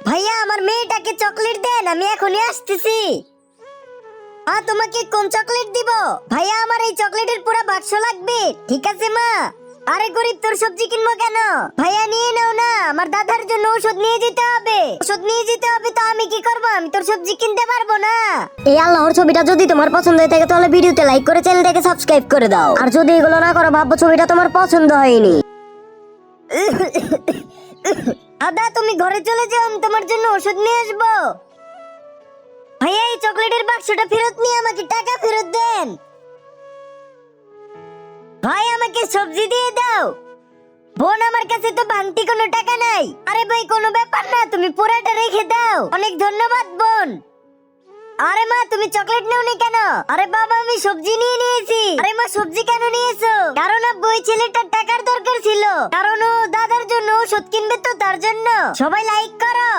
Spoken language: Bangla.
ভাইয়া আমার মেয়েটাকে চকলেট দেন, আমি এখনই আসতেছি। তোমাকে কোন চকলেট দিব? ভাইয়া আমার এই চকলেটের পুরো বাক্স লাগবে। ঠিক আছে মা। আরে গরিব, তোর সবজি কিনবো কেন? ভাইয়া নিয়ে নাও না, আমার দাদার জন্য ওষুধ নিয়ে যেতে হবে। ওষুধ নিয়ে যেতে হবে তো আমি কি করবো? আমি তোর সবজি কিনতে পারবো না। এই আল্লাহর ছবিটা যদি তোমার পছন্দ হয়ে থাকে তাহলে ভিডিওতে লাইক করে চ্যানেলটাকে সাবস্ক্রাইব করে দাও। আর যদি এগুলো না করো ভাববো ছবিটা তোমার পছন্দ হয়নি। দাদা তুমি ঘরে চলে যাও, আমি তোমার জন্য ওষুধ নিয়ে আসবো। ভাইয়া এই চকলেটের বাক্সটা ফেরত নিয়ে আমাকে টাকা ফেরত দেন। ভাই আমাকে সবজি দিয়ে দাও। বোন আমার কাছে তো ভাঙতি কোনো টাকা নাই। আরে ভাই কোনো ব্যাপার না, তুমি পুরাটা রেখে দাও। অনেক ধন্যবাদ বোন। আরে মা তুমি চকলেট নেওনি কেন? আরে বাবা আমি সবজি নিয়ে নিয়েছি। আরে মা সবজি কেন নিয়েছো? কারণ আব্বু ওই ছেলেটার টাকার দরকার ছিল, কারণ ও দাদার জন্য ওষুধ কিনবে তো তার জন্য। সবাই লাইক করো।